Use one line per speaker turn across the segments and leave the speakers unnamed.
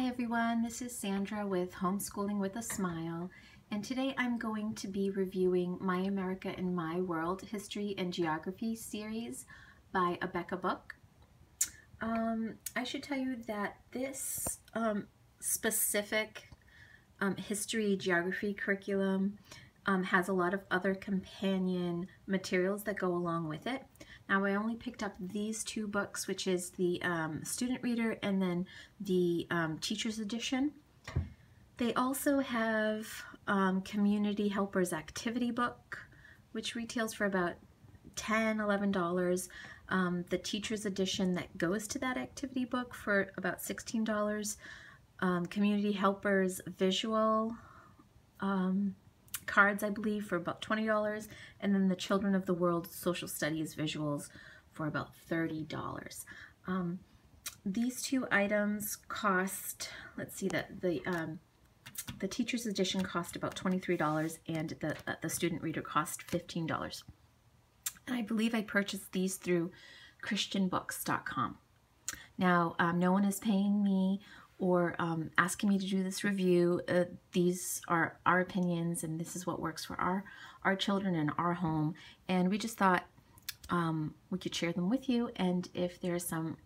Hi everyone, this is Sandra with Homeschooling with a Smile, and today I'm going to be reviewing My America and My World History and Geography series by Abeka Book. I should tell you that this specific history geography curriculum has a lot of other companion materials that go along with it. Now I only picked up these two books, which is the student reader and then the teacher's edition. They also have Community Helpers Activity Book, which retails for about $10, $11. The teacher's edition that goes to that activity book for about $16. Community Helpers Visual cards, I believe, for about $20, and then the Children of the World Social Studies visuals for about $30. These two items cost, let's see, that the teacher's edition cost about $23 and the student reader cost $15. And I believe I purchased these through christianbooks.com. Now, no one is paying me or asking me to do this review. These are our opinions, and this is what works for our children and our home. And we just thought we could share them with you. And if there's some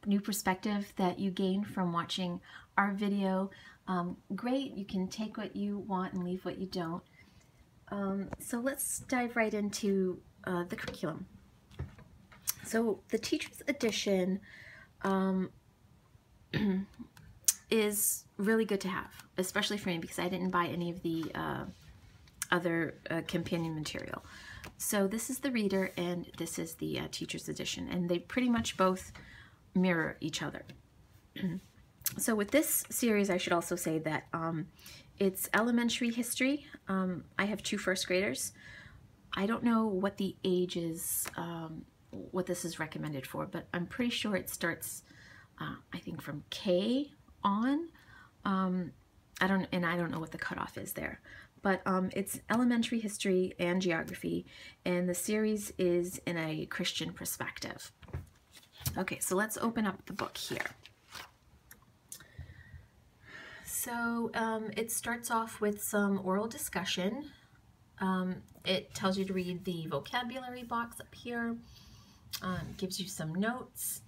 new perspective that you gain from watching our video, great. You can take what you want and leave what you don't. So let's dive right into the curriculum. So the teacher's edition is really good to have, especially for me because I didn't buy any of the other companion material. So this is the reader and this is the teacher's edition, and they pretty much both mirror each other. So with this series, I should also say that it's elementary history. I have two first graders. I don't know what the age is, what this is recommended for, but I'm pretty sure it starts I think from K on. I don't know what the cutoff is there, but it's elementary history and geography, and the series is in a Christian perspective. Okay, so let's open up the book here. So it starts off with some oral discussion. It tells you to read the vocabulary box up here, gives you some notes.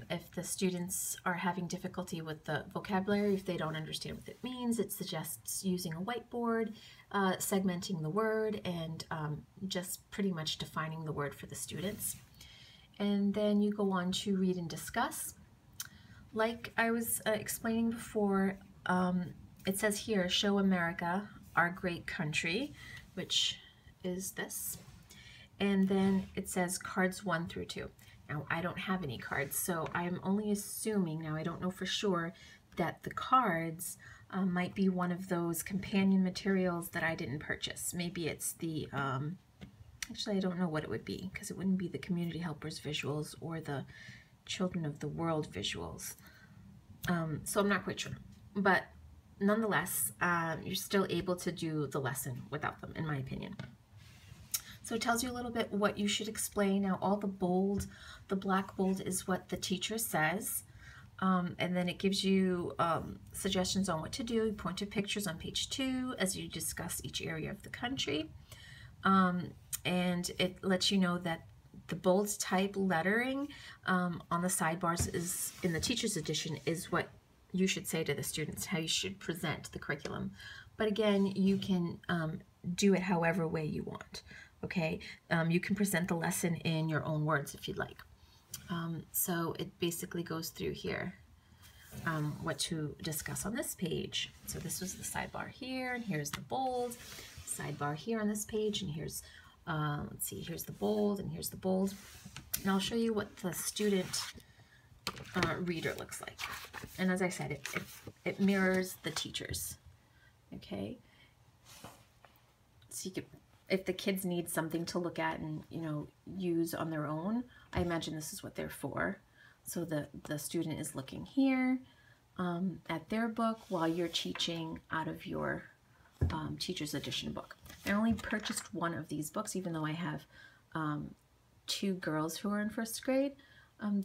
If the students are having difficulty with the vocabulary, if they don't understand what it means, it suggests using a whiteboard, segmenting the word, and just pretty much defining the word for the students. And then you go on to read and discuss. Like I was explaining before, it says here, show America, our great country, which is this. And then it says cards 1 through 2. Now, I don't have any cards, so I'm only assuming, now I don't know for sure, that the cards might be one of those companion materials that I didn't purchase. Maybe it's the, actually I don't know what it would be, because it wouldn't be the Community Helpers visuals or the Children of the World visuals. So I'm not quite sure. But nonetheless, you're still able to do the lesson without them, in my opinion. So it tells you a little bit what you should explain. Now all the bold, the black bold is what the teacher says. And then it gives you suggestions on what to do. You point to pictures on page 2 as you discuss each area of the country. And it lets you know that the bold type lettering on the sidebars is in the teacher's edition is what you should say to the students, how you should present the curriculum. But again, you can do it however way you want. Okay, you can present the lesson in your own words if you'd like. So it basically goes through here what to discuss on this page. So this was the sidebar here, and here's the bold. Sidebar here on this page, and here's, let's see, here's the bold, and here's the bold. And I'll show you what the student reader looks like. And as I said, it mirrors the teachers. Okay, so you could, if the kids need something to look at and, you know, use on their own, I imagine this is what they're for. So the student is looking here at their book while you're teaching out of your teacher's edition book. I only purchased one of these books, even though I have two girls who are in first grade.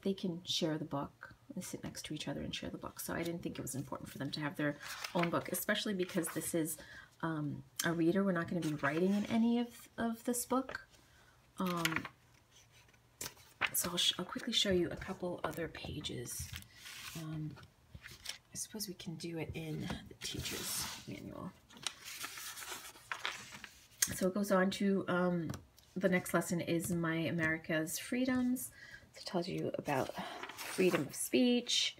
They can share the book sit next to each other and share the book. So I didn't think it was important for them to have their own book, especially because this is a reader. We're not going to be writing in any of this book. So I'll quickly show you a couple other pages. I suppose we can do it in the teacher's manual. So it goes on to, the next lesson is My America's Freedoms. So it tells you about freedom of speech,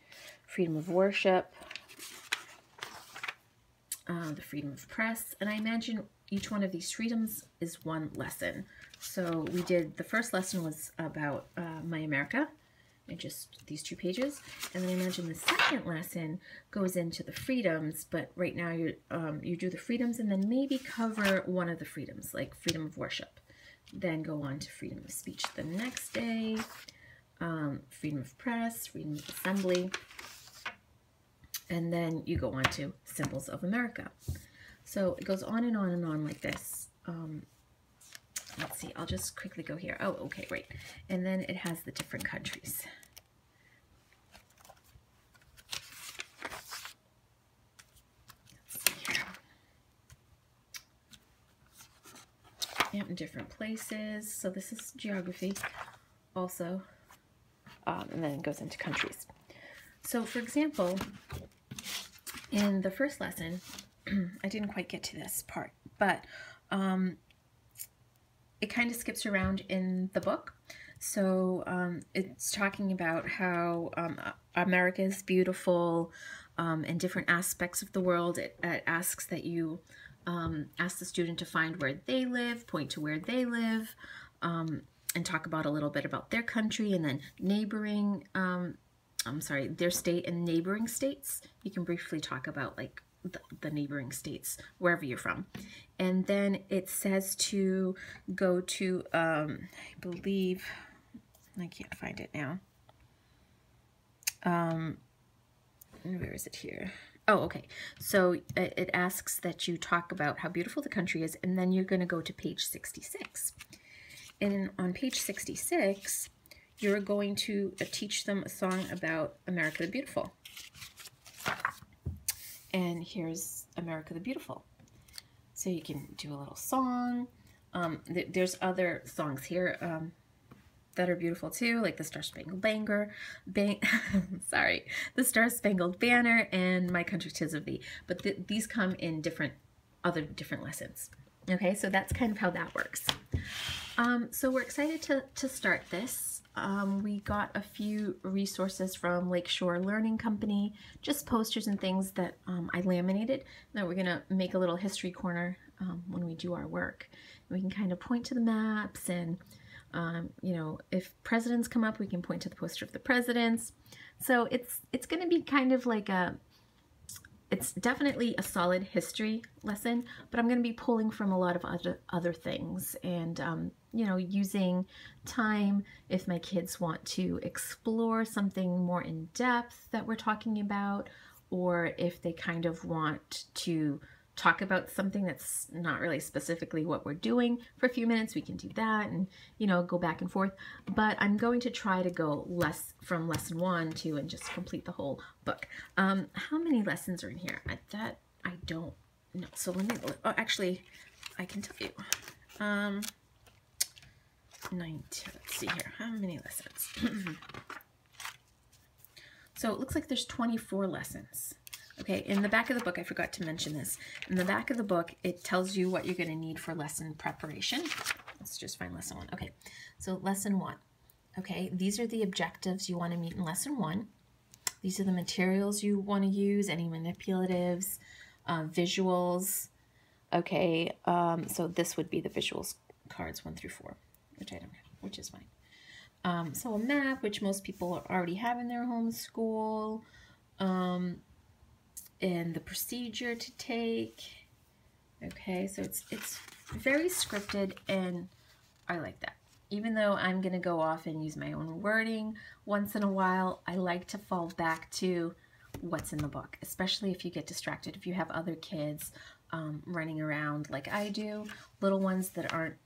freedom of worship, the freedom of press, and I imagine each one of these freedoms is one lesson. So we did, the first lesson was about My America, and just these 2 pages, and then I imagine the second lesson goes into the freedoms, but right now you do the freedoms and then maybe cover one of the freedoms, like freedom of worship, then go on to freedom of speech the next day, freedom of press, freedom of assembly, and then you go on to symbols of America. So it goes on and on and on like this. Let's see, I'll just quickly go here. Oh, okay, great. And then it has the different countries. Let's see here. Yep, in different places. So this is geography also. And then it goes into countries. So for example, in the first lesson, I didn't quite get to this part, but it kind of skips around in the book. So it's talking about how America is beautiful and different aspects of the world. It asks that you ask the student to find where they live, point to where they live, and talk about a little bit about their country and then neighboring, their state and neighboring states. You can briefly talk about like the neighboring states, wherever you're from. And then it says to go to, I believe, I can't find it now. Where is it here? Oh, okay. So it asks that you talk about how beautiful the country is, and then you're going to go to page 66. And on page 66, you're going to teach them a song about America the Beautiful. And here's America the Beautiful. So you can do a little song. There's other songs here that are beautiful too, like the Star-Spangled Banner, the Star-Spangled Banner, and My Country 'Tis of Thee. But these come in other different lessons. Okay, so that's kind of how that works. So we're excited to start this. We got a few resources from Lakeshore Learning Company, just posters and things that I laminated. That we're gonna make a little history corner when we do our work. And we can kind of point to the maps, and you know, if presidents come up, we can point to the poster of the presidents. So it's gonna be kind of like it's definitely a solid history lesson, but I'm going to be pulling from a lot of other things, and you know, using time if my kids want to explore something more in depth that we're talking about, or if they kind of want to talk about something that's not really specifically what we're doing for a few minutes, we can do that and, you know, go back and forth. But I'm going to try to go from lesson 1 to and just complete the whole book. How many lessons are in here? That I don't know. So let me, oh, actually, I can tell you. 19, let's see here. How many lessons? So it looks like there's 24 lessons. Okay, in the back of the book, I forgot to mention this. In the back of the book, it tells you what you're going to need for lesson preparation. Let's just find lesson 1. Okay, so lesson 1. Okay, these are the objectives you want to meet in lesson 1. These are the materials you want to use, any manipulatives, visuals. Okay, so this would be the visuals cards 1 through 4, which I don't have, which is fine. So a map, which most people already have in their homeschool. And the procedure to take. Okay, so it's very scripted, and I like that. Even though I'm going to go off and use my own wording once in a while, I like to fall back to what's in the book, especially if you get distracted, if you have other kids running around like I do, little ones that aren't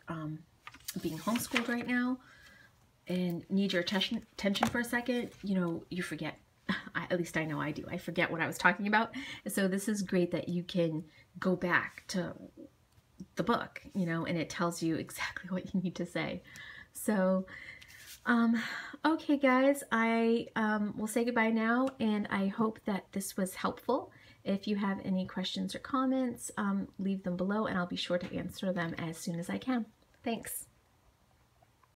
being homeschooled right now and need your attention for a second, you know, you forget
At least I know I do. I forget what I was talking about. So this is great that you can go back to the book, you know, and it tells you exactly what you need to say. So, okay guys, I will say goodbye now, and I hope that this was helpful. If you have any questions or comments, leave them below and I'll be sure to answer them as soon as I can. Thanks.